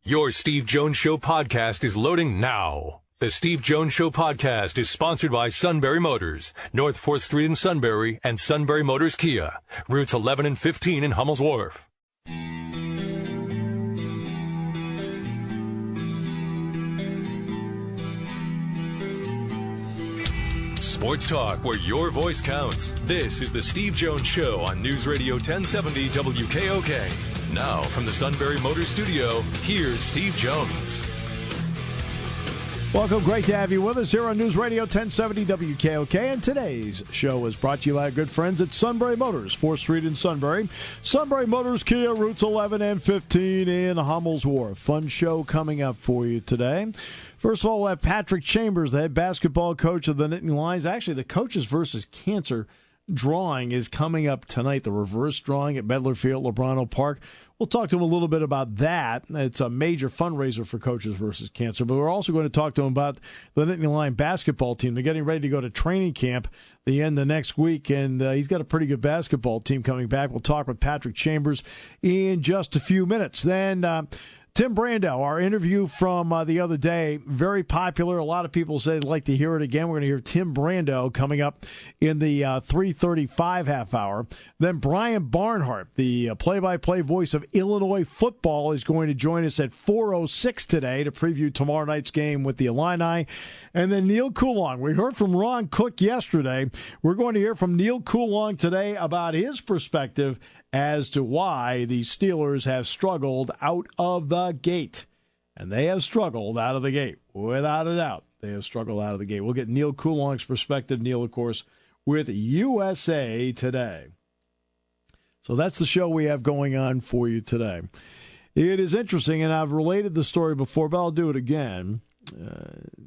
Your Steve Jones Show podcast is loading now. The Steve Jones Show podcast is sponsored by Sunbury Motors, North 4th Street in Sunbury, and Sunbury Motors Kia, routes 11 and 15 in Hummel's Wharf. Sports talk where your voice counts. This is the Steve Jones Show on News Radio 1070 WKOK. Now, from the Sunbury Motors Studio, here's Steve Jones. Welcome. Great to have you with us here on News Radio 1070 WKOK. And today's show is brought to you by our good friends at Sunbury Motors, 4th Street in Sunbury. Sunbury Motors Kia, routes 11 and 15 in Hummel's Wharf. Fun show coming up for you today. First of all, we'll have Patrick Chambers, the head basketball coach of the Nittany Lions. Actually, the Coaches versus Cancer drawing is coming up tonight, the reverse drawing at Medler Field, Lebrano Park. We'll talk to him a little bit about that. It's a major fundraiser for Coaches versus Cancer, but we're also going to talk to him about the Nittany Lion basketball team. They're getting ready to go to training camp the end of next week, and he's got a pretty good basketball team coming back. We'll talk with Patrick Chambers in just a few minutes. Then Tim Brando, our interview from the other day, very popular. A lot of people say they'd like to hear it again. We're going to hear Tim Brando coming up in the 3:35 half hour. Then Brian Barnhart, the play-by-play voice of Illinois football, is going to join us at 4:06 today to preview tomorrow night's game with the Illini. And then Neil Coulon. We heard from Ron Cook yesterday. We're going to hear from Neil Coulon today about his perspective as to why the Steelers have struggled out of the gate. And they have struggled out of the gate, without a doubt. They have struggled out of the gate. We'll get Neil Coulon's perspective. Neil, of course, with USA Today. So that's the show we have going on for you today. It is interesting, and I've related the story before, but I'll do it again.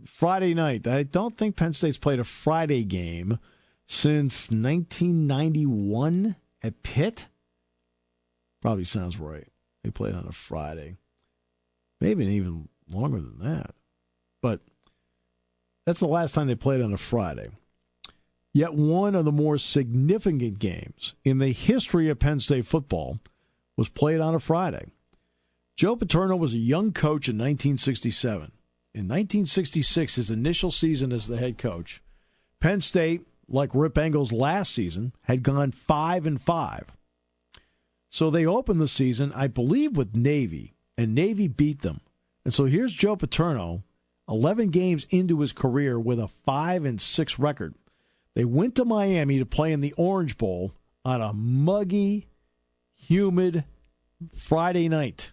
Friday night, I don't think Penn State's played a Friday game since 1991 at Pitt. Probably sounds right. They played on a Friday. Maybe even longer than that. But that's the last time they played on a Friday. Yet one of the more significant games in the history of Penn State football was played on a Friday. Joe Paterno was a young coach in 1967. In 1966, his initial season as the head coach, Penn State, like Rip Engel's last season, had gone 5-5. So they opened the season, I believe, with Navy, and Navy beat them. And so here's Joe Paterno, 11 games into his career with a 5-6 record. They went to Miami to play in the Orange Bowl on a muggy, humid Friday night.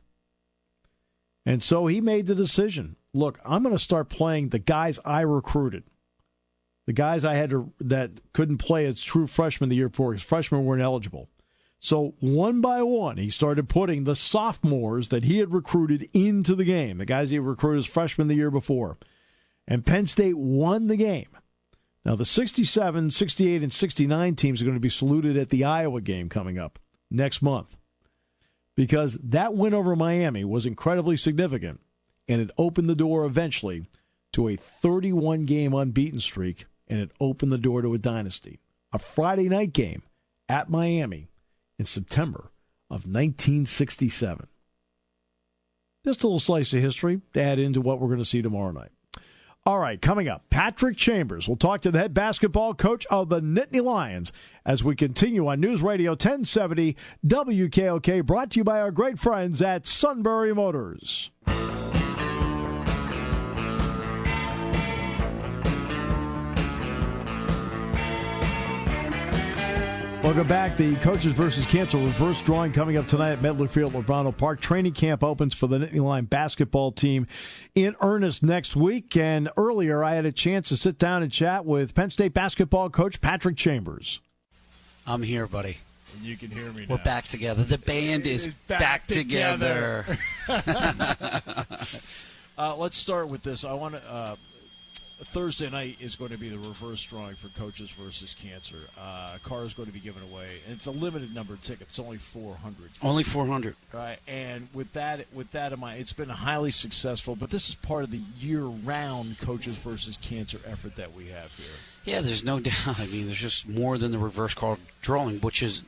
And so he made the decision, look, I'm going to start playing the guys I recruited. The guys I had that couldn't play as true freshmen the year before because freshmen weren't eligible. So one by one, he started putting the sophomores that he had recruited into the game, the guys he recruited as freshmen the year before. And Penn State won the game. Now, the 67, 68, and 69 teams are going to be saluted at the Iowa game coming up next month because that win over Miami was incredibly significant, and it opened the door eventually to a 31-game unbeaten streak, and it opened the door to a dynasty. A Friday night game at Miami in September of 1967. Just a little slice of history to add into what we're going to see tomorrow night. All right, coming up, Patrick Chambers. We'll talk to the head basketball coach of the Nittany Lions as we continue on News Radio 1070 WKOK, brought to you by our great friends at Sunbury Motors. Welcome back. The Coaches versus Cancer reverse drawing coming up tonight at Medler Field, Lebrano Park. Training camp opens for the Nittany Lion basketball team in earnest next week. And earlier, I had a chance to sit down and chat with Penn State basketball coach Patrick Chambers. I'm here, buddy. You can hear me now. We're back together. The band is back together. Let's start with this. I want to. Thursday night is going to be the reverse drawing for Coaches versus Cancer. A car is going to be given away, and it's a limited number of tickets. It's only 400. Only 400. Right, and with that in mind, it's been highly successful. But this is part of the year-round Coaches versus Cancer effort that we have here. Yeah, there's no doubt. I mean, there's just more than the reverse card drawing, which is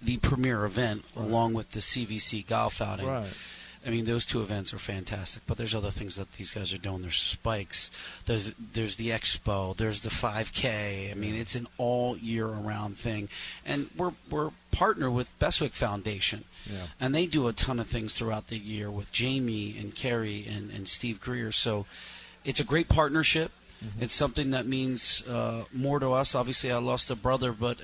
the premier event, along with the CVC golf outing. Right. I mean, those two events are fantastic, but there's other things that these guys are doing. There's spikes, there's the expo, there's the 5K. I mean, it's an all year around thing, and we're partnered with Bestwick Foundation, and they do a ton of things throughout the year with Jamie and Kerry and Steve Greer. So it's a great partnership. It's something that means more to us. Obviously, I lost a brother, but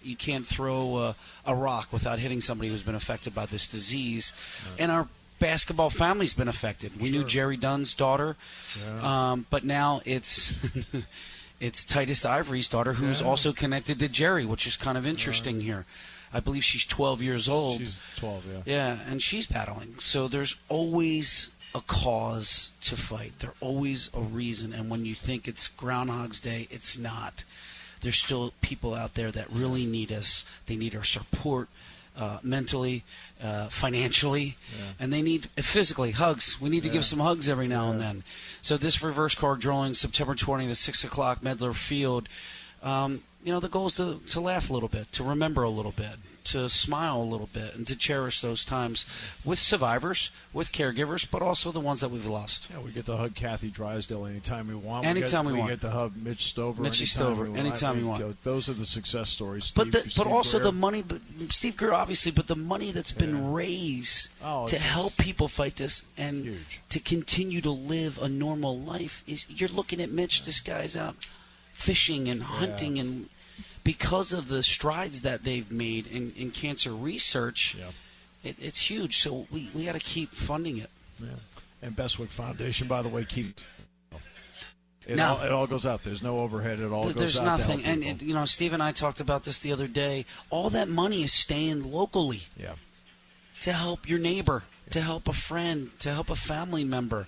you can't throw a rock without hitting somebody who's been affected by this disease, and our basketball family's been affected. We knew Jerry Dunn's daughter, but now it's it's Titus Ivory's daughter, who's also connected to Jerry, which is kind of interesting here. I believe she's 12 years old. She's 12, Yeah, and she's battling. So there's always a cause to fight. There's always a reason. And when you think it's Groundhog's Day, it's not. There's still people out there that really need us. They need our support. Mentally, financially, and they need physically hugs. We need to give some hugs every now and then. So this reverse card drawing, September 20th at 6 o'clock, Medler Field. The goal is to laugh a little bit, to remember a little bit, to smile a little bit, and to cherish those times with survivors, with caregivers, but also the ones that we've lost. Yeah, we get to hug Kathy Drysdale anytime we want. Anytime we want. We get to hug Mitch Stover anytime we want. Those are the success stories. But also the money, Steve Greer obviously, but the money that's been raised to help people fight this and huge. To continue to live a normal life you're looking at Mitch. This guy's out fishing and hunting and. Because of the strides that they've made in cancer research, it's huge. So we got to keep funding it. Yeah. And Bestwick Foundation, by the way, it all goes out. There's no overhead. It all goes out. There's nothing. And Steve and I talked about this the other day. All that money is staying locally. Yeah. To help your neighbor, to help a friend, to help a family member,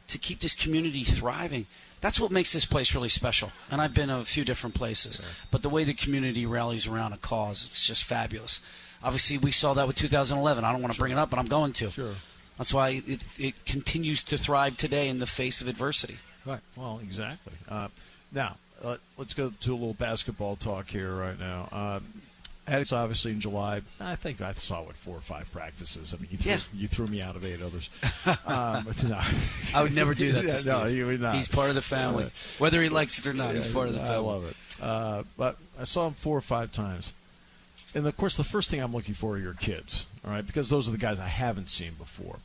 to keep this community thriving. That's what makes this place really special. And I've been a few different places. But the way the community rallies around a cause, it's just fabulous. Obviously, we saw that with 2011. I don't want to bring it up, but I'm going to. Sure. That's why it continues to thrive today in the face of adversity. Right. Well, exactly. Now, let's go to a little basketball talk here right now. It's obviously in July. I think I saw 4 or 5 practices. I mean, you threw me out of 8 others. But no. I would never do that to Steve. No, you would not. He's part of the family. Whether he likes it or not, he's part of the family. I love it. But I saw him 4 or 5 times. And, of course, the first thing I'm looking for are your kids, all right, because those are the guys I haven't seen before.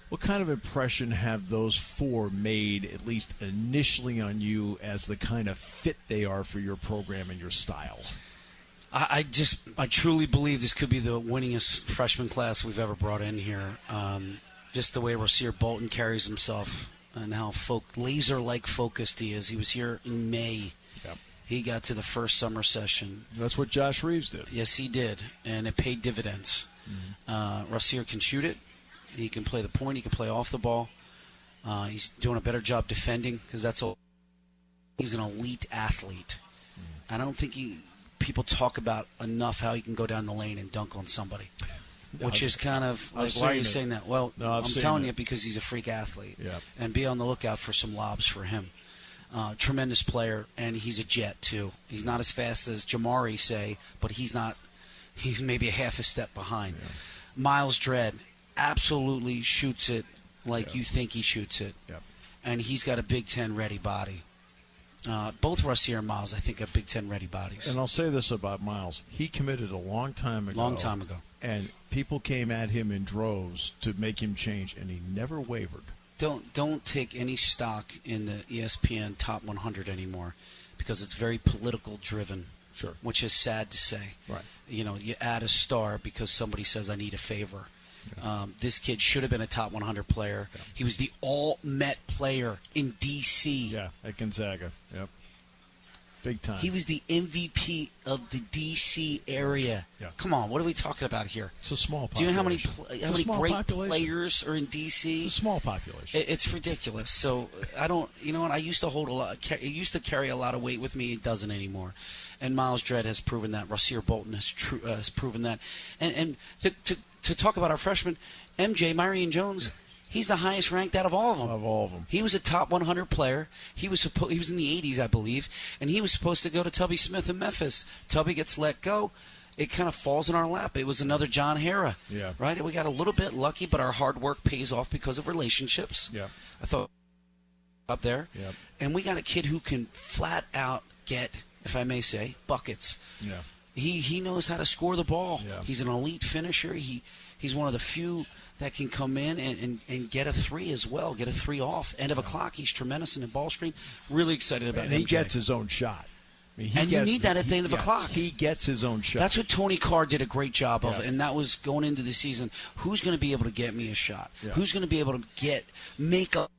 What kind of impression have those 4 made, at least initially, on you as the kind of fit they are for your program and your style? I truly believe this could be the winningest freshman class we've ever brought in here. Just the way Rasir Bolton carries himself and how laser-like focused he is. He was here in May. Yep. He got to the first summer session. That's what Josh Reeves did. Yes, he did, and it paid dividends. Rasir can shoot it. He can play the point. He can play off the ball. He's doing a better job defending because that's all. He's an elite athlete. I don't think people talk about enough how he can go down the lane and dunk on somebody, which is kind of like, why are you saying that? Well, I'm telling you because he's a freak athlete. Yeah. And be on the lookout for some lobs for him. Tremendous player, and he's a jet too. He's not as fast as Jamari, say, but he's not. He's maybe a half a step behind. Yeah. Miles Dredd absolutely shoots it like you think he shoots it, and he's got a Big Ten ready body. Both Rasir and Miles, I think, have Big Ten ready bodies. And I'll say this about Miles. He committed a long time ago. And people came at him in droves to make him change, and he never wavered. Don't take any stock in the ESPN Top 100 anymore because it's very political driven. Sure. Which is sad to say. Right. You add a star because somebody says, I need a favor. Yeah. This kid should have been a top 100 player. Yeah. He was the all-Met player in D.C. Yeah, at Gonzaga. Yep. Big time. He was the MVP of the D.C. area. Yeah. Come on, what are we talking about here? It's a small population. Do you know how many great players are in D.C.? It's a small population. It's ridiculous. So I don't. You know what? I used to hold a lot. It used to carry a lot of weight with me. It doesn't anymore. And Miles Dredd has proven that. Rasir Bolton has proven that. And to talk about our freshmen, MJ, Marion Jones, he's the highest ranked out of all of them. Of all of them. He was a top 100 player. He was in the 80s, I believe, and he was supposed to go to Tubby Smith in Memphis. Tubby gets let go. it kind of falls in our lap. It was another John Hara, right? We got a little bit lucky, but our hard work pays off because of relationships. Yeah. I thought up there. Yep. And we got a kid who can flat out get, if I may say, buckets. Yeah. He knows how to score the ball. Yeah. He's an elite finisher. He's one of the few that can come in and get a three as well, get a three off. End of a clock. He's tremendous in the ball screen. Really excited about him. And he gets his own shot. I mean, you need that at the end of a clock. He gets his own shot. That's what Tony Carr did a great job of, and that was going into the season. Who's going to be able to get me a shot? Yeah. Who's going to be able to make a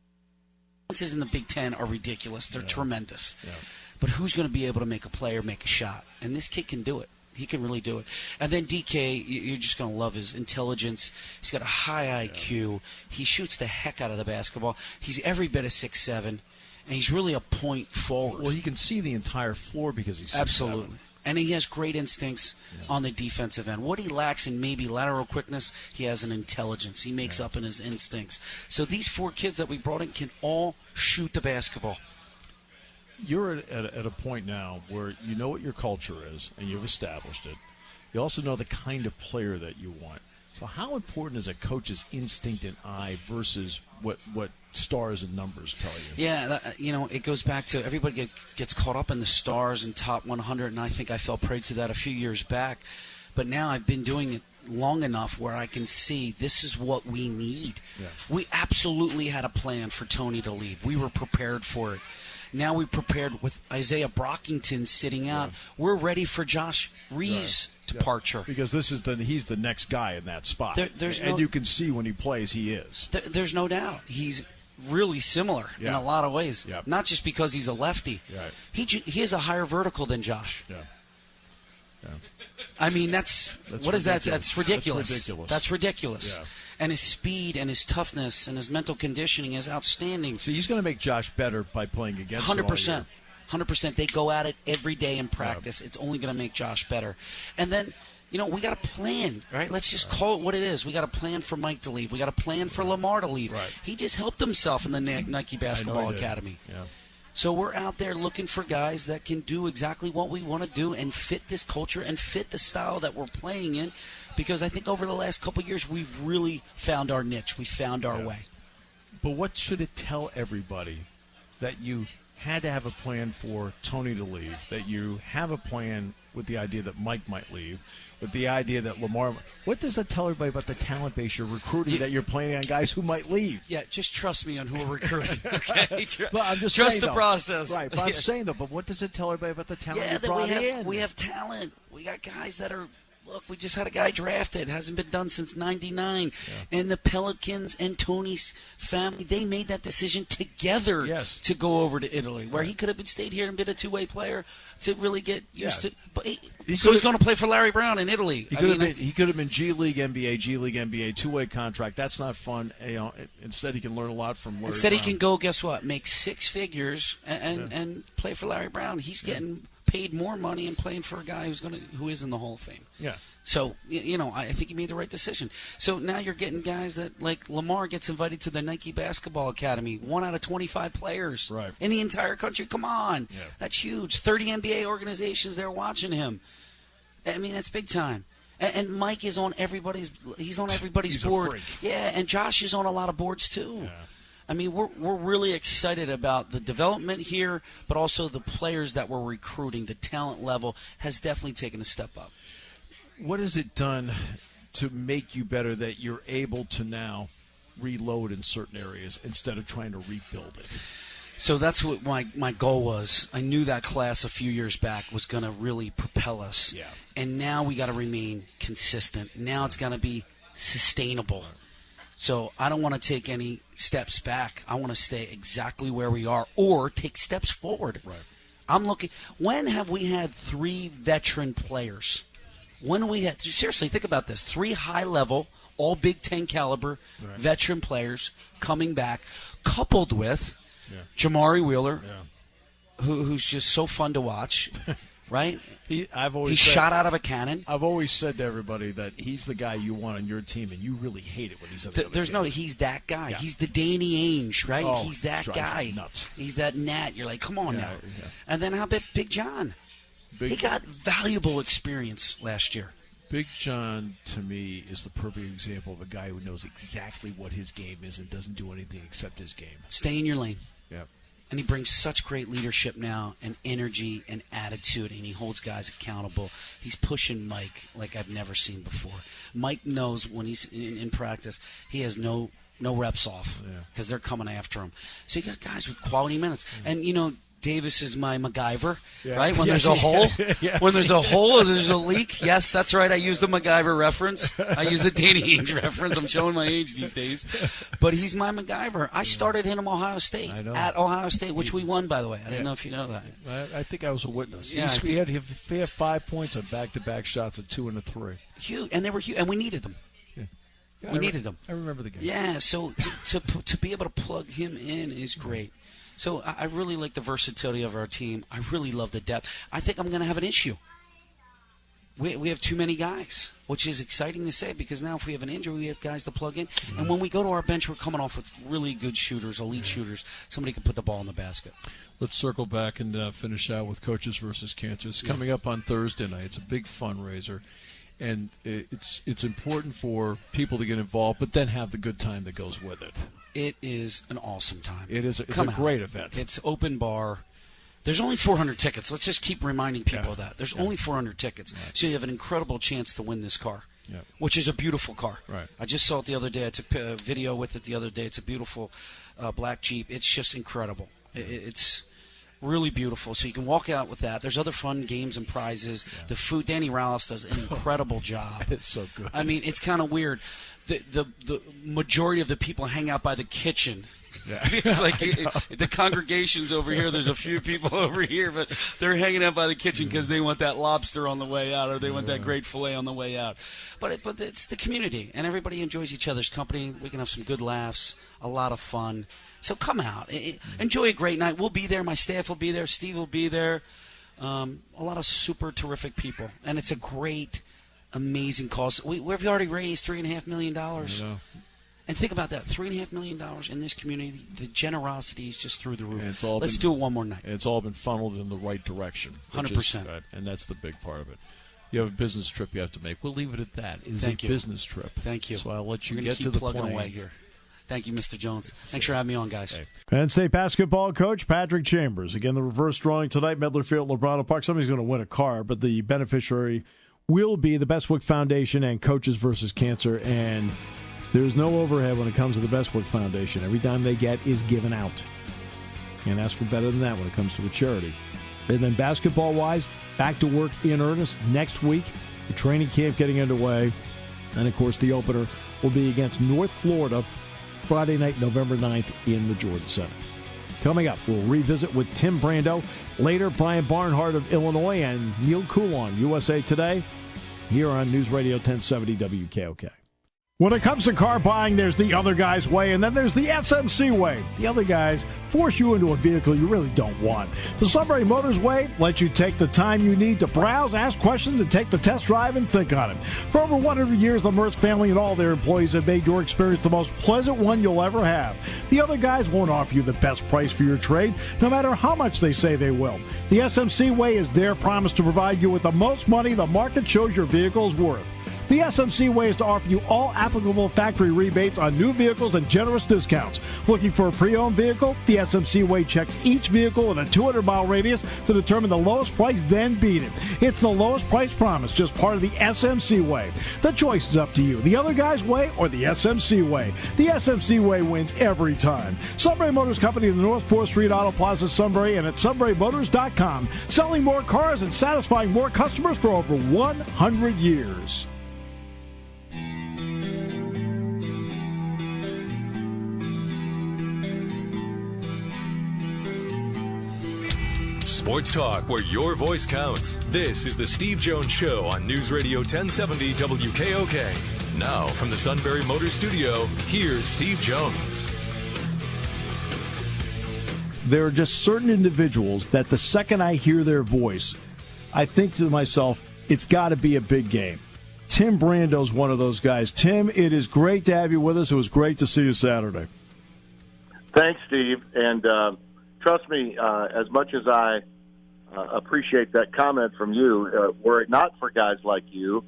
chances in the Big Ten are ridiculous. They're tremendous. Yeah. But who's going to be able to make a play or make a shot? And this kid can do it. He can really do it. And then DK, you're just going to love his intelligence. He's got a high IQ. He shoots the heck out of the basketball. He's every bit of 6'7", and he's really a point forward. Well, he can see the entire floor because he's 6'7". Absolutely. And he has great instincts on the defensive end. What he lacks in maybe lateral quickness, he has an intelligence. He makes up in his instincts. So these 4 kids that we brought in can all shoot the basketball. You're at a point now where you know what your culture is, and you've established it. You also know the kind of player that you want. So how important is a coach's instinct and eye versus what stars and numbers tell you? Yeah, it goes back to everybody gets caught up in the stars and top 100, and I think I fell prey to that a few years back. But now I've been doing it long enough where I can see this is what we need. Yeah. We absolutely had a plan for Tony to leave. We were prepared for it. Now we prepared with Isaiah Brockington sitting out. We're ready for Josh Reeves' departure. Because he's the next guy in that spot. And you can see when he plays, he is. There's no doubt. He's really similar in a lot of ways. Yep. Not just because he's a lefty. Right. He has a higher vertical than Josh. Yeah. Yeah. I mean, that's what is that? That's ridiculous. That's ridiculous. Yeah. And his speed and his toughness and his mental conditioning is outstanding. See, he's going to make Josh better by playing against him. 100%. 100%. They go at it every day in practice. It's only going to make Josh better. And then, we got a plan, right? Let's just call it what it is. We got a plan for Mike to leave. We got a plan for Lamar to leave. Right. He just helped himself in the Nike Basketball Academy. Yeah. So we're out there looking for guys that can do exactly what we want to do and fit this culture and fit the style that we're playing in. Because I think over the last couple of years, we've really found our niche. We found our way. But what should it tell everybody that you had to have a plan for Tony to leave, that you have a plan with the idea that Mike might leave, with the idea that Lamar – what does that tell everybody about the talent base you're recruiting, that you're planning on guys who might leave? Yeah, just trust me on who we're recruiting, okay? Well, I'm just trust saying, the though. process. Right, but I'm saying, though, but what does it tell everybody about the talent you brought in? We have talent. We got guys that are – look, we just had a guy drafted. It hasn't been done since 99. Yeah. And the Pelicans and Tony's family, they made that decision together to go over to Italy, where he could have stayed here and been a two-way player to really get used to. But he's going to play for Larry Brown in Italy. He could have been G League, NBA, two-way contract. That's not fun. Instead, he can learn a lot from Larry Instead, Brown. he can go, guess what, make 6 figures and play for Larry Brown. He's getting paid more money and playing for a guy who is in the Hall of Fame. Yeah. So, I think he made the right decision. So now you're getting guys that, like Lamar gets invited to the Nike Basketball Academy, 1 out of 25 players in the entire country. Come on. Yeah. That's huge. 30 NBA organizations there watching him. I mean, that's big time. And Mike is on everybody's board. Yeah, and Josh is on a lot of boards too. Yeah. I mean, we're really excited about the development here, but also the players that we're recruiting. The talent level has definitely taken a step up. What has it done to make you better that you're able to now reload in certain areas instead of trying to rebuild it? So that's what my goal was. I knew that class a few years back was going to really propel us. Yeah. And now we got to remain consistent. Now it's going to be sustainable. So I don't want to take any steps back. I want to stay exactly where we are or take steps forward. Right. I'm looking. When have we had 3 veteran players? When we had, seriously, think about this. 3 high-level, all Big Ten caliber veteran players coming back, coupled with Jamari Wheeler, who's just so fun to watch, right? He's shot out of a cannon. I've always said to everybody that he's the guy you want on your team, and you really hate it when he's on the other team. He's that guy. Yeah. He's the Danny Ainge, right? Oh, he's that guy. Nuts. He's that Nat. You're like, come on now. Yeah. And then how about Big John? He got valuable experience last year. Big John, to me, is the perfect example of a guy who knows exactly what his game is and doesn't do anything except his game. Stay in your lane. Yep. And he brings such great leadership now and energy and attitude, and he holds guys accountable. He's pushing Mike like I've never seen before. Mike knows when he's in practice, he has no reps off because they're coming after him. So you got guys with quality minutes. And, Davis is my MacGyver, right? When there's a hole, when there's a hole or there's a leak. Yes, that's right. I used the MacGyver reference. I use the Danny Ainge reference. I'm showing my age these days. But he's my MacGyver. I started him Ohio State, at Ohio State, which we won, by the way. I didn't know if you know that. I think I was a witness. Yeah, he had 5 points on back-to-back shots at 2 and a 3. Huge, and they were huge, and we needed them. We needed them. I remember the game. Yeah, so to be able to plug him in is great. So I really like the versatility of our team. I really love the depth. I think I'm going to have an issue. We have too many guys, which is exciting to say because now if we have an injury, we have guys to plug in. And when we go to our bench, we're coming off with really good shooters, elite shooters. Somebody can put the ball in the basket. Let's circle back and finish out with Coaches versus Cancer. It's coming up on Thursday night. It's a big fundraiser. And it's important for people to get involved, but then have the good time that goes with it. It is an awesome time. It's a great event. It's open bar. There's only 400 tickets. Let's just keep reminding people of that. There's only 400 tickets. Right. So you have an incredible chance to win this car, which is a beautiful car. Right. I just saw it the other day. I took a video with it the other day. It's a beautiful black Jeep. It's just incredible. It's really beautiful. So you can walk out with that. There's other fun games and prizes. Yeah. The food, Danny Rallis does an incredible job. It's so good. I mean, it's kind of weird. The majority of the people hang out by the kitchen. Yeah. It's like the congregation's over here. There's a few people over here, but they're hanging out by the kitchen because they want that lobster on the way out, or they want that great filet on the way out. But it's the community, and everybody enjoys each other's company. We can have some good laughs, a lot of fun. So come out, enjoy a great night. We'll be there. My staff will be there. Steve will be there. A lot of super terrific people, and it's a great, amazing cause. We've already raised $3.5 million. And think about that, $3.5 million in this community. The generosity is just through the roof. Let's do it one more night. And it's all been funneled in the right direction. 100%. And that's the big part of it. You have a business trip you have to make. We'll leave it at that. It is a business trip. Thank you. So I'll let you We're get keep to the plugging plane. away here. Thank you, Mr. Jones. Thanks for having me on, guys. Hey. Penn State basketball coach Patrick Chambers. Again, the reverse drawing tonight, Medler Field, Lebrano Park. Somebody's going to win a car, but the beneficiary will be the Bestwick Foundation and Coaches versus Cancer. And there's no overhead when it comes to the Bestwick Foundation. Every dime they get is given out. And ask for better than that when it comes to a charity. And then basketball-wise, back to work in earnest next week. The training camp getting underway. And, of course, the opener will be against North Florida Friday night, November 9th in the Jordan Center. Coming up, we'll revisit with Tim Brando. Later, Brian Barnhart of Illinois and Neil Coulon, USA Today, here on News Radio 1070 WKOK. When it comes to car buying, there's the other guy's way, and then there's the SMC way. The other guys force you into a vehicle you really don't want. The Sunbury Motors way lets you take the time you need to browse, ask questions, and take the test drive and think on it. For over 100 years, the Mertz family and all their employees have made your experience the most pleasant one you'll ever have. The other guys won't offer you the best price for your trade, no matter how much they say they will. The SMC way is their promise to provide you with the most money the market shows your vehicle is worth. The SMC way is to offer you all applicable factory rebates on new vehicles and generous discounts. Looking for a pre-owned vehicle? The SMC way checks each vehicle in a 200-mile radius to determine the lowest price, then beat it. It's the lowest price promise, just part of the SMC way. The choice is up to you, the other guy's way or the SMC way. The SMC way wins every time. Sunbury Motors Company in the North 4th Street Auto Plaza, Sunbury, and at sunburymotors.com. Selling more cars and satisfying more customers for over 100 years. Sports talk where your voice counts. This is the Steve Jones Show on News Radio 1070 WKOK. Now from the Sunbury Motors Studio, here's Steve Jones. There are just certain individuals that the second I hear their voice, I think to myself, it's got to be a big game. Tim Brando's one of those guys. Tim, it is great to have you with us. It was great to see you Saturday. Thanks, Steve. And trust me, as much as I appreciate that comment from you. Were it not for guys like you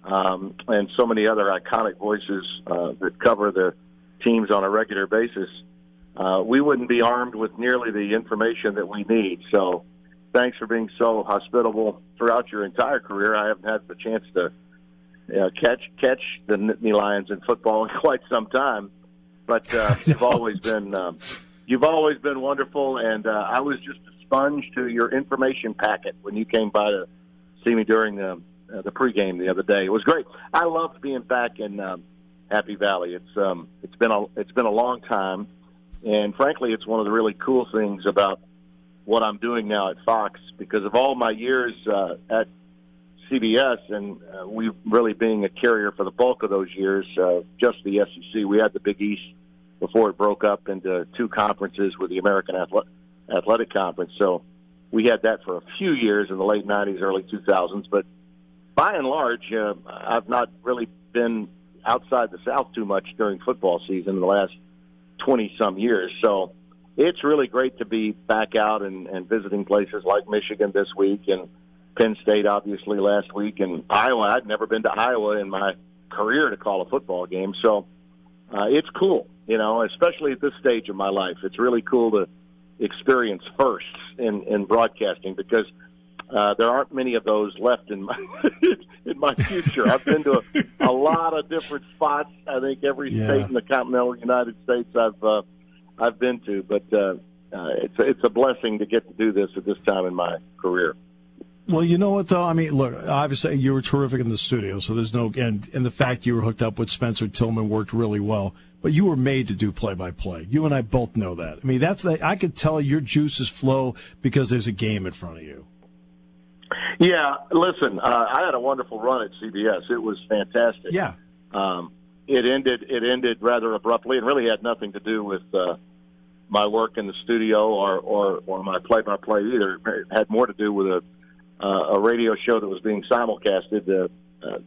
and so many other iconic voices that cover the teams on a regular basis, we wouldn't be armed with nearly the information that we need. So thanks for being so hospitable throughout your entire career. I haven't had the chance to catch the Nittany Lions in football in quite some time, but you've always been wonderful, and I was just a sponge to your information packet when you came by to see me during the pregame the other day. It was great. I loved being back in Happy Valley. It's been a long time, and frankly, it's one of the really cool things about what I'm doing now at Fox, because of all my years at CBS, and we really being a carrier for the bulk of those years, just the SEC. We had the Big East before it broke up into two conferences with the American Athletic Conference. So we had that for a few years in the late 90s, early 2000s. But by and large, I've not really been outside the South too much during football season in the last 20-some years. So it's really great to be back out and visiting places like Michigan this week, and Penn State, obviously, last week, and Iowa. I'd never been to Iowa in my career to call a football game. So it's cool, especially at this stage of my life. It's really cool to experience firsts in broadcasting, because there aren't many of those left in my in my future. I've been to a lot of different spots. I think every state in the continental United States I've been to, but it's a blessing to get to do this at this time in my career. Well, you know what, though? I mean, look, obviously you were terrific in the studio, so there's no – and the fact you were hooked up with Spencer Tillman worked really well. But you were made to do play-by-play. You and I both know that. I mean, I could tell your juices flow because there's a game in front of you. Yeah, listen, I had a wonderful run at CBS. It was fantastic. Yeah. It ended rather abruptly, and really had nothing to do with my work in the studio or my play-by-play either. It had more to do with a radio show that was being simulcasted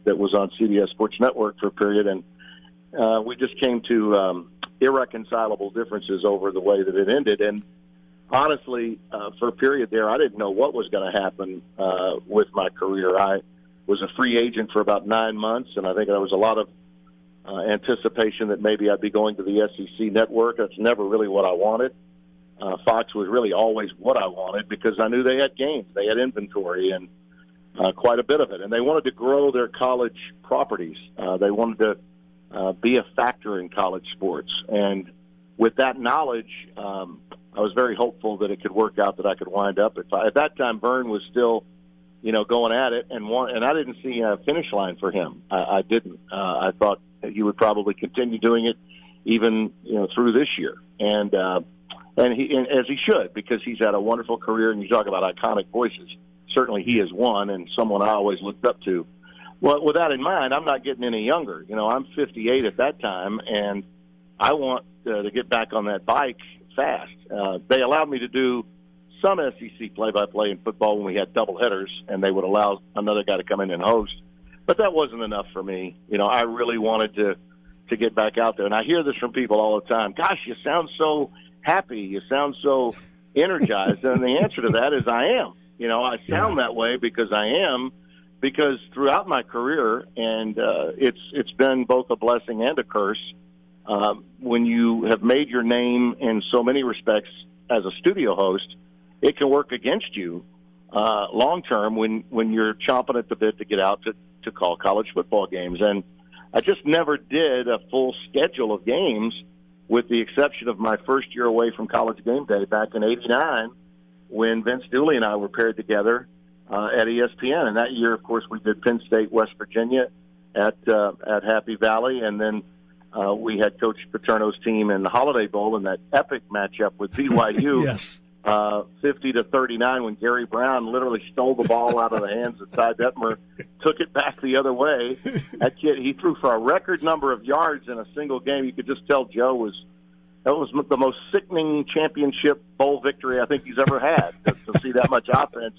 that was on CBS Sports Network for a period, and we just came to irreconcilable differences over the way that it ended. And honestly, for a period there, I didn't know what was going to happen with my career. I was a free agent for about 9 months, and I think there was a lot of anticipation that maybe I'd be going to the SEC network. That's never really what I wanted. Fox was really always what I wanted, because I knew they had games, they had inventory, and quite a bit of it. And they wanted to grow their college properties. They wanted to be a factor in college sports. And with that knowledge, I was very hopeful that it could work out, that I could wind up. At that time, Vern was still, going at it, and I didn't see a finish line for him. I didn't. I thought that he would probably continue doing it even, through this year. And as he should, because he's had a wonderful career, and you talk about iconic voices. Certainly he is one, and someone I always looked up to. Well, with that in mind, I'm not getting any younger. I'm 58 at that time, and I want to get back on that bike fast. They allowed me to do some SEC play-by-play in football when we had doubleheaders, and they would allow another guy to come in and host. But that wasn't enough for me. I really wanted to get back out there. And I hear this from people all the time. Gosh, you sound so happy. You sound so energized. And the answer to that is I am. I sound that way because I am, because throughout my career, and it's been both a blessing and a curse, when you have made your name in so many respects as a studio host, it can work against you long term when you're chomping at the bit to get out to call college football games. And I just never did a full schedule of games, with the exception of my first year away from College Game Day back in '89, when Vince Dooley and I were paired together at ESPN. And that year, of course, we did Penn State, West Virginia at Happy Valley, and then we had Coach Paterno's team in the Holiday Bowl in that epic matchup with BYU. Yes. 50-39, when Gary Brown literally stole the ball out of the hands of Ty Detmer, took it back the other way. That kid, he threw for a record number of yards in a single game. You could just tell Joe was the most sickening championship bowl victory I think he's ever had, to see that much offense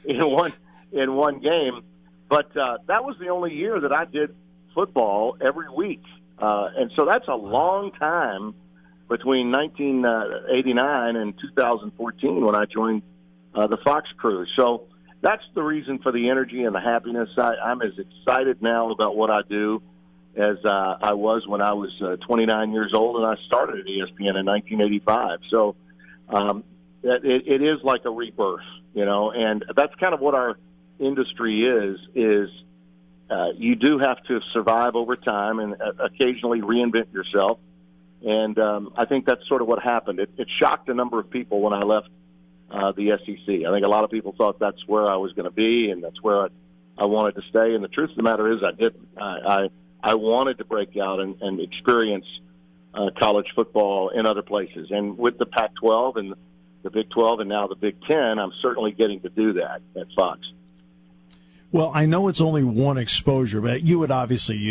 in one game. But that was the only year that I did football every week, and so that's a long time between 1989 and 2014 when I joined the Fox crew. So that's the reason for the energy and the happiness. I'm as excited now about what I do as I was when I was 29 years old and I started at ESPN in 1985. So it is like a rebirth, and that's kind of what our industry is you do have to survive over time and occasionally reinvent yourself. And I think that's sort of what happened. It shocked a number of people when I left the SEC. I think a lot of people thought that's where I was going to be and that's where I wanted to stay. And the truth of the matter is I didn't. I wanted to break out and experience college football in other places. And with the Pac-12 and the Big 12 and now the Big 10, I'm certainly getting to do that at Fox. Well, I know it's only one exposure, but you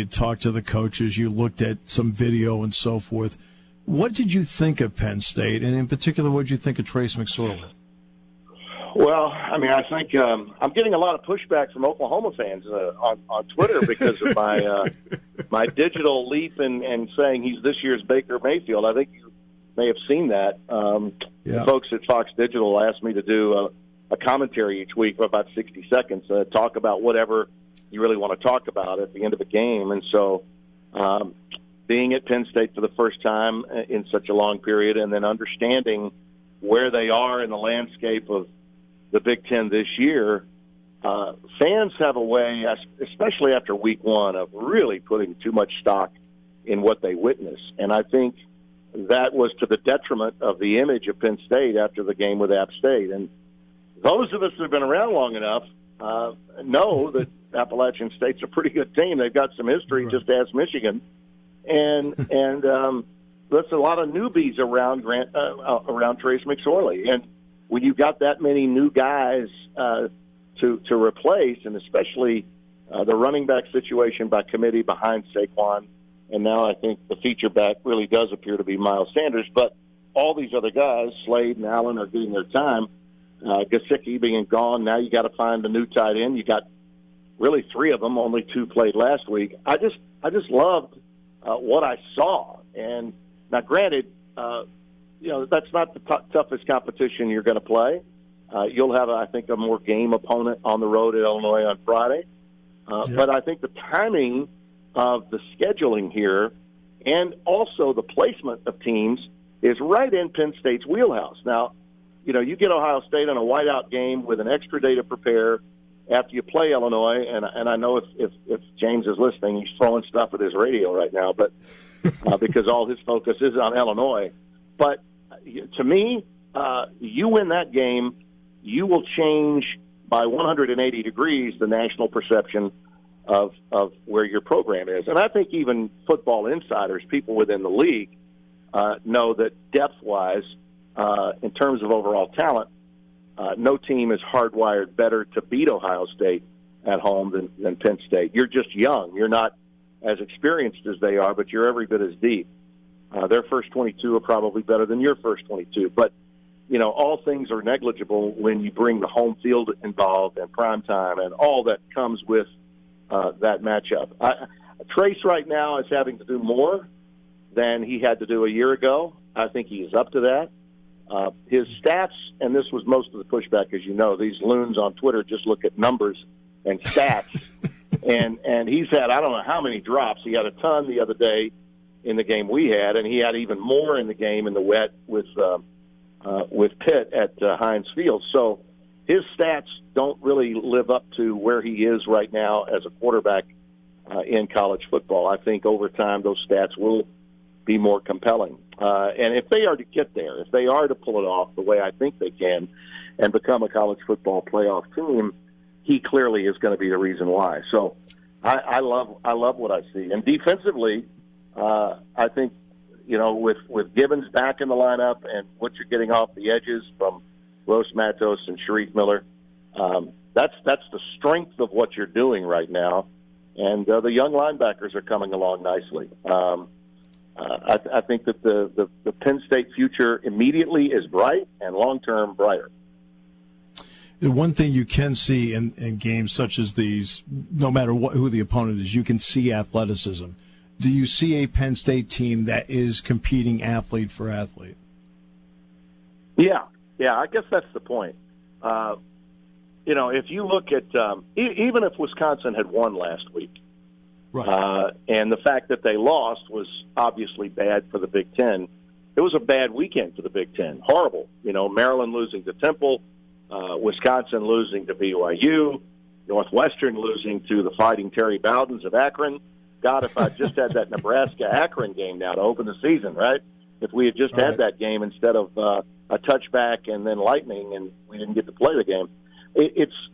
talked to the coaches, you looked at some video and so forth. What did you think of Penn State, and in particular, what did you think of Trace McSorley? Well, I mean, I think I'm getting a lot of pushback from Oklahoma fans on Twitter because of my digital leap and saying he's this year's Baker Mayfield. I think you may have seen that. The folks at Fox Digital asked me to do a commentary each week for about 60 seconds, talk about whatever you really want to talk about at the end of a game. And so being at Penn State for the first time in such a long period and then understanding where they are in the landscape of the Big Ten this year, fans have a way, especially after week one, of really putting too much stock in what they witness. And I think that was to the detriment of the image of Penn State after the game with App State. And those of us that have been around long enough know that Appalachian State's a pretty good team. They've got some history, just ask Michigan. And there's a lot of newbies around Trace McSorley. And when you've got that many new guys to replace, and especially the running back situation by committee behind Saquon, and now I think the feature back really does appear to be Miles Sanders, but all these other guys, Slade and Allen, are getting their time. Gesicki being gone, now you got to find a new tight end. You got really three of them, only two played last week. I just loved what I saw. And now, granted, that's not the toughest competition you're going to play. You'll have, I think, a more game opponent on the road at Illinois on Friday. But I think the timing of the scheduling here and also the placement of teams is right in Penn State's wheelhouse. Now, you get Ohio State on a whiteout game with an extra day to prepare after you play Illinois, and I know if James is listening, he's throwing stuff at his radio right now, but because all his focus is on Illinois. But to me, you win that game, you will change by 180 degrees the national perception of where your program is. And I think even football insiders, people within the league, know that depth-wise, in terms of overall talent, no team is hardwired better to beat Ohio State at home than Penn State. You're just young. You're not as experienced as they are, but you're every bit as deep. Their first 22 are probably better than your first 22. But, all things are negligible when you bring the home field involved and prime time and all that comes with that matchup. Trace right now is having to do more than he had to do a year ago. I think he is up to that. His stats, and this was most of the pushback, as you know, these loons on Twitter just look at numbers and stats. and he's had, I don't know how many drops. He had a ton the other day in the game we had, and he had even more in the game in the wet with Pitt at Heinz Field. So his stats don't really live up to where he is right now as a quarterback in college football. I think over time those stats will be more compelling. And if they are to get there, if they are to pull it off the way I think they can and become a college football playoff team, he clearly is going to be the reason why. So I love what I see. And defensively, I think, with Gibbons back in the lineup and what you're getting off the edges from Los Matos and Sharif Miller, that's the strength of what you're doing right now. And the young linebackers are coming along nicely. I think that the Penn State future immediately is bright and long-term brighter. The one thing you can see in games such as these, no matter who the opponent is, you can see athleticism. Do you see a Penn State team that is competing athlete for athlete? Yeah, I guess that's the point. if you look at even if Wisconsin had won last week, Right. And the fact that they lost was obviously bad for the Big Ten. It was a bad weekend for the Big Ten. Horrible. Maryland losing to Temple, Wisconsin losing to BYU, Northwestern losing to the Fighting Terry Bowdens of Akron. God, if I just had that Nebraska-Akron game now to open the season, right? If we had just had that game instead of a touchback and then lightning and we didn't get to play the game.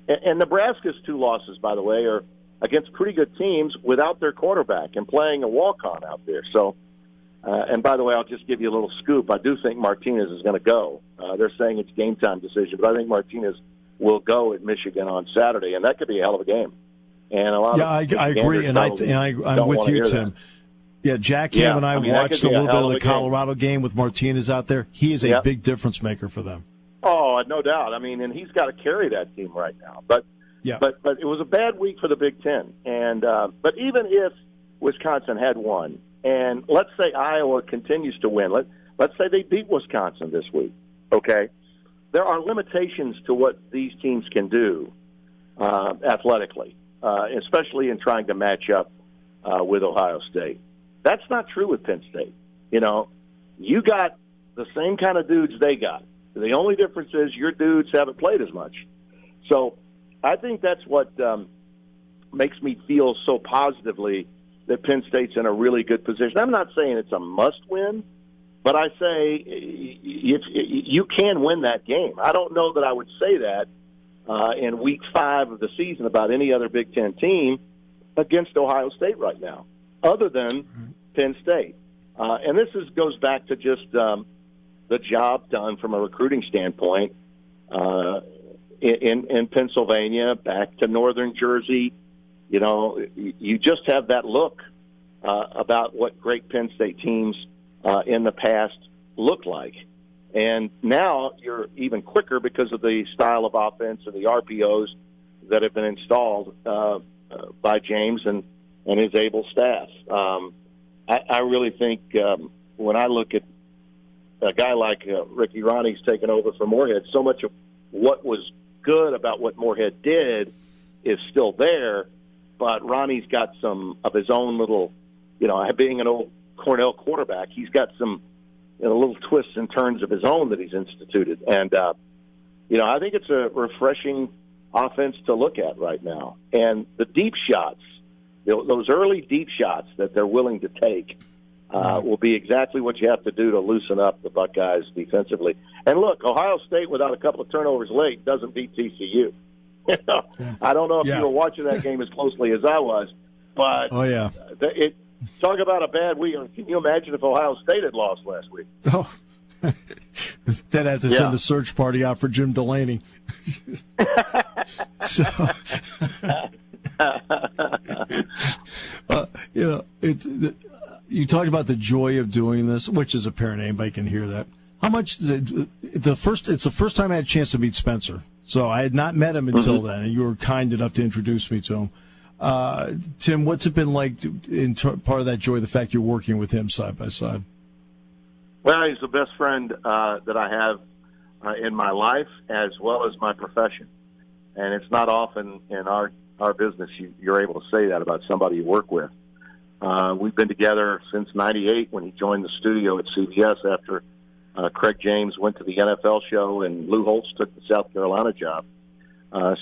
And Nebraska's 2 losses, by the way, are against pretty good teams without their quarterback and playing a walk-on out there. So, and by the way, I'll just give you a little scoop. I do think Martinez is going to go. They're saying it's game time decision, but I think Martinez will go at Michigan on Saturday, and that could be a hell of a game. And a lot I agree, and I'm with you, Tim. Yeah, Jack Ham and I watched a little bit of the Colorado game with Martinez out there. He is a big difference maker for them. Oh, no doubt. I mean, and he's got to carry that team right now. But it was a bad week for the Big Ten. And but even if Wisconsin had won, and let's say Iowa continues to win, let's say they beat Wisconsin this week, okay? There are limitations to what these teams can do athletically, especially in trying to match up with Ohio State. That's not true with Penn State. You got the same kind of dudes they got. The only difference is your dudes haven't played as much. So I think that's what makes me feel so positively that Penn State's in a really good position. I'm not saying it's a must-win, but I say you can win that game. I don't know that I would say that in Week 5 of the season about any other Big Ten team against Ohio State right now, other than Penn State. And this goes back to just the job done from a recruiting standpoint in Pennsylvania, back to northern Jersey. You just have that look about what great Penn State teams in the past looked like. And now you're even quicker because of the style of offense and the RPOs that have been installed by James and his able staff. I really think when I look at a guy like Ricky Ronnie's taken over for Moorhead, so much of what was good about what Moorhead did is still there, but Ronnie's got some of his own little, being an old Cornell quarterback, he's got some little twists and turns of his own that he's instituted. And, I think it's a refreshing offense to look at right now. And the deep shots, those early deep shots that they're willing to take will be exactly what you have to do to loosen up the Buckeyes defensively. And look, Ohio State without a couple of turnovers late doesn't beat TCU. I don't know if you were watching that game as closely as I was, but talk about a bad week. Can you imagine if Ohio State had lost last week? Oh, they'd have to send a search party out for Jim Delaney. So, you talked about the joy of doing this, which as a parent, anybody can hear that. How much it's the first time I had a chance to meet Spencer. So I had not met him until then, and you were kind enough to introduce me to him. Tim, what's it been like part of that joy, the fact you're working with him side by side? Well, he's the best friend that I have in my life as well as my profession. And it's not often in our business you're able to say that about somebody you work with. We've been together since '98 when he joined the studio at CBS after Craig James went to the NFL show and Lou Holtz took the South Carolina job.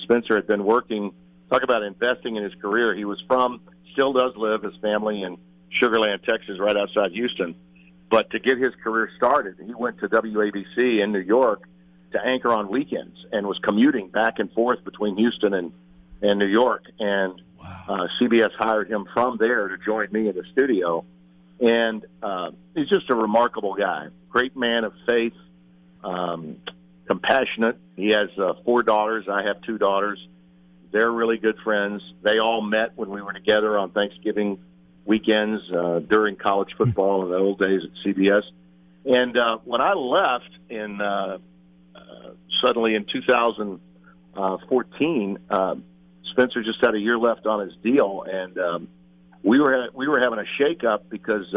Spencer had been working, talk about investing in his career. He was still does live, his family in Sugar Land, Texas, right outside Houston. But to get his career started, he went to WABC in New York to anchor on weekends and was commuting back and forth between Houston and New York. And CBS hired him from there to join me in the studio. And he's just a remarkable guy, great man of faith, compassionate. He has 4 daughters. I have 2 daughters. They're really good friends. They all met when we were together on Thanksgiving weekends during college football in the old days at CBS. And when I left suddenly in 2014, Spencer just had a year left on his deal, and we were having a shakeup because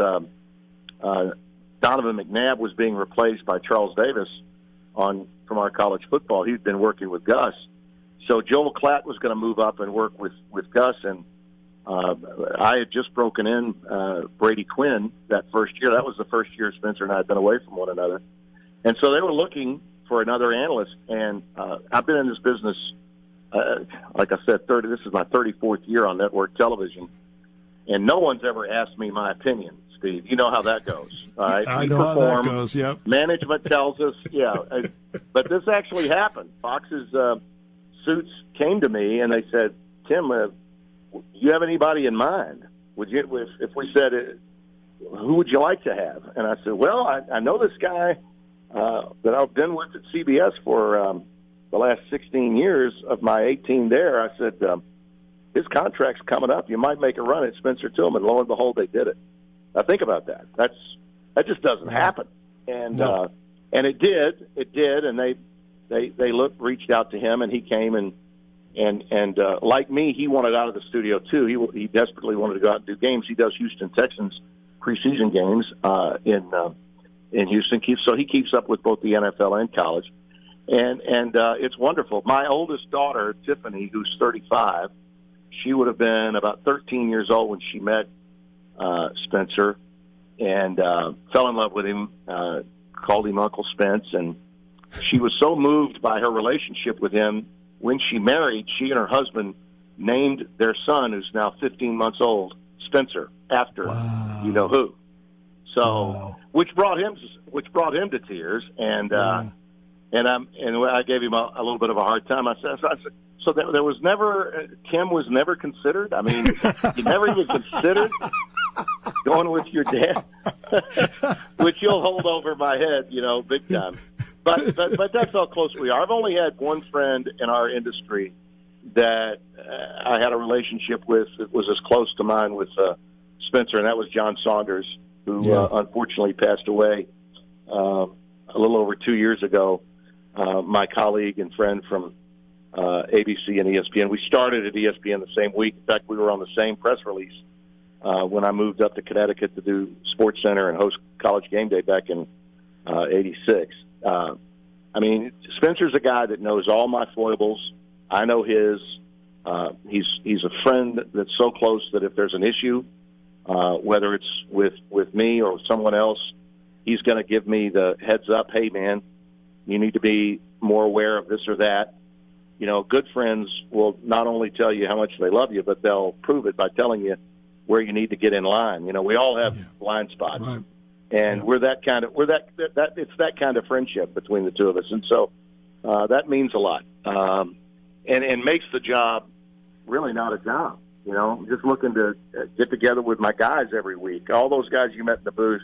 Donovan McNabb was being replaced by Charles Davis, from our college football. He'd been working with Gus. So Joel Klatt was going to move up and work with Gus, and I had just broken in Brady Quinn that first year. That was the first year Spencer and I had been away from one another. And so they were looking for another analyst, and I've been in this business, like I said, this is my 34th year on network television, and no one's ever asked me my opinion, Steve. You know how that goes. All right? I know how that goes, yep. Management tells us, but this actually happened. Fox's suits came to me, and they said, Tim, do you have anybody in mind? Would you, if we said, who would you like to have? And I said, well, I know this guy that I've been with at CBS for the last 16 years of my 18 there. I said, his contract's coming up. You might make a run at Spencer Tillman. Lo and behold, they did it. Now think about that. That just doesn't happen. And and it did, and they reached out to him, and he came and like me, he wanted out of the studio too. He desperately wanted to go out and do games. He does Houston Texans preseason games in Houston. So he keeps up with both the NFL and college, and it's wonderful. My oldest daughter, Tiffany, who's 35, she would have been about 13 years old when she met Spencer, and fell in love with him. Called him Uncle Spence, and she was so moved by her relationship with him. When she married, she and her husband named their son, who's now 15 months old, Spencer, after you know who. So, which brought him to tears, and I gave him a little bit of a hard time. I said, so there was never, Tim was never considered. I mean, you never even considered going with your dad, which you'll hold over my head, big time. But that's how close we are. I've only had one friend in our industry that I had a relationship with that was as close to mine with Spencer, and that was John Saunders, who unfortunately passed away a little over 2 years ago. My colleague and friend from ABC and ESPN. We started at ESPN the same week. In fact, we were on the same press release when I moved up to Connecticut to do Sports Center and host College Game Day back in '86. I mean, Spencer's a guy that knows all my foibles. I know his. He's a friend that's so close that if there's an issue, whether it's with me or with someone else, he's going to give me the heads up. Hey, man, you need to be more aware of this or that. Good friends will not only tell you how much they love you, but they'll prove it by telling you where you need to get in line. We all have blind spots. Right. And it's that kind of friendship between the two of us. And so that means a lot. And makes the job really not a job. Just looking to get together with my guys every week. All those guys you met in the booth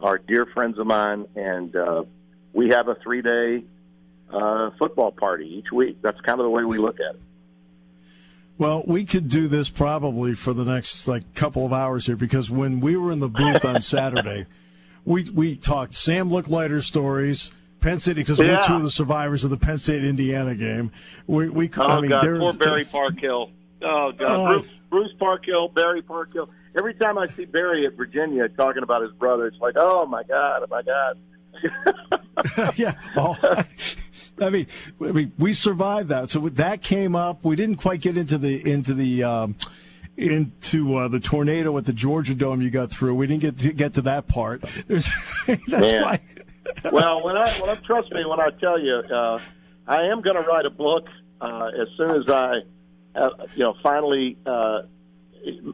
are dear friends of mine, and we have a 3-day football party each week. That's kind of the way we look at it. Well, we could do this probably for the next couple of hours here, because when we were in the booth on Saturday, we talked Sam Looklighter stories, Penn State, because we're two of the survivors of the Penn State Indiana game. God, poor Barry Parkhill. Oh God, Bruce Parkhill, Barry Parkhill. Every time I see Barry at Virginia talking about his brother, it's like, oh my God. Yeah. I mean, we survived that. So that came up. We didn't quite get into the tornado at the Georgia Dome you got through. We didn't get to that part. That's why. Well, trust me when I tell you, I am going to write a book as soon as I, finally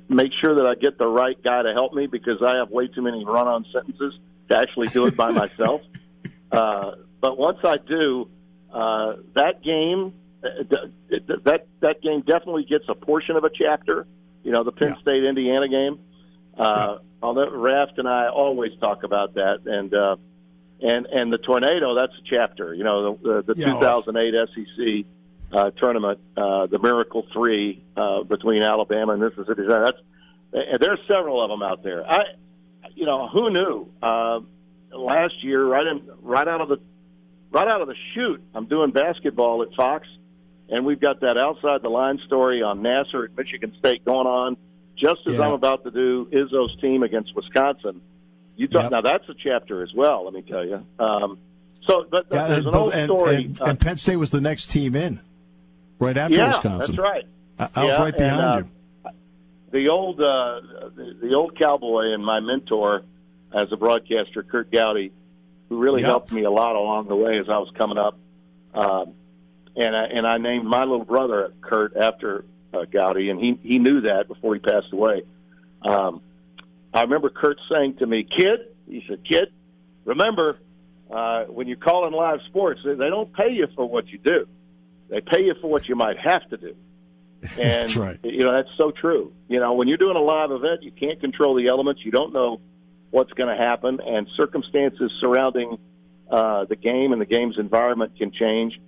make sure that I get the right guy to help me, because I have way too many run-on sentences to actually do it by myself. But once I do, that game definitely gets a portion of a chapter. The Penn State Indiana game. Raft and I always talk about that, and the tornado. That's a chapter. The 2008 SEC tournament, the Miracle 3 between Alabama and Mississippi. There's several of them out there. Who knew? Last year, right out of the chute, I'm doing basketball at Fox, and we've got that outside the line story on Nassar at Michigan State going on just as I'm about to do Izzo's team against Wisconsin. Now that's a chapter as well, let me tell you. So, but there's an old story. And Penn State was the next team in, right after Wisconsin. That's right. I was right behind you. The old Cowboy and my mentor as a broadcaster, Kurt Gowdy, who really helped me a lot along the way as I was coming up. And I named my little brother Kurt after Gowdy, and he knew that before he passed away. I remember Kurt saying to me, he said, "Kid, remember, when you're calling live sports, they don't pay you for what you do. They pay you for what you might have to do." And, that's right. That's so true. When you're doing a live event, you can't control the elements. You don't know what's going to happen, and circumstances surrounding the game and the game's environment can change.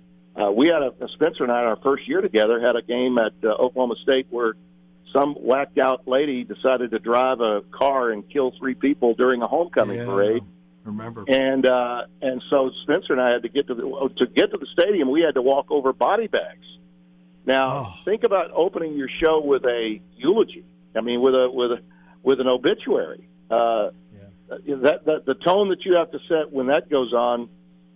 We had Spencer and I, in our first year together, had a game at Oklahoma State where some whacked out lady decided to drive a car and kill 3 people during a homecoming parade. Remember? And so Spencer and I had to get to the stadium. We had to walk over body bags. Now think about opening your show with a eulogy. I mean, with an obituary. The tone that you have to set when that goes on.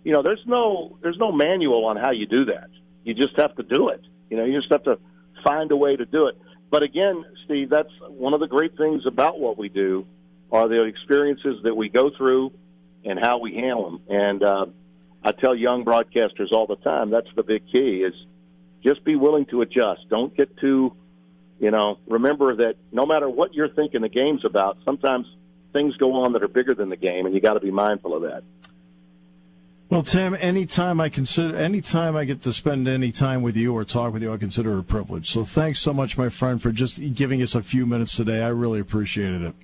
There's no manual on how you do that. You just have to do it. You just have to find a way to do it. But again, Steve, that's one of the great things about what we do are the experiences that we go through and how we handle them. And I tell young broadcasters all the time, that's the big key is just be willing to adjust. Don't get too, remember that no matter what you're thinking the game's about, sometimes things go on that are bigger than the game, and you got to be mindful of that. Well, Tim, anytime I get to spend any time with you or talk with you, I consider it a privilege. So thanks so much, my friend, for just giving us a few minutes today. I really appreciated it.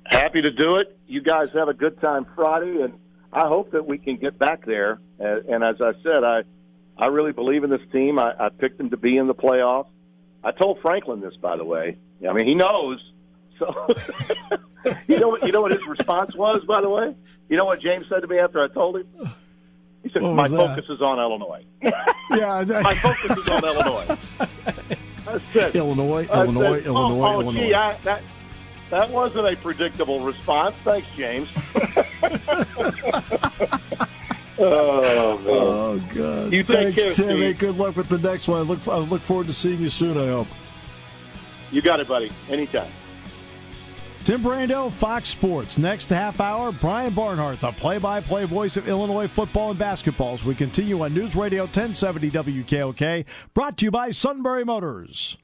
Happy to do it. You guys have a good time Friday, and I hope that we can get back there. And as I said, I really believe in this team. I picked them to be in the playoffs. I told Franklin this, by the way. I mean, he knows. So you know what his response was, by the way? You know what James said to me after I told him? He said, "My focus is on Illinois." My focus is on Illinois. I said, Illinois. Gee, that wasn't a predictable response. Thanks, James. Oh, God. You Thanks, care, Tim. Steve. Hey, good luck with the next one. I look forward to seeing you soon, I hope. You got it, buddy. Anytime. Tim Brando, Fox Sports. Next half hour, Brian Barnhart, the play-by-play voice of Illinois football and basketball, as we continue on News Radio 1070 WKOK, brought to you by Sunbury Motors.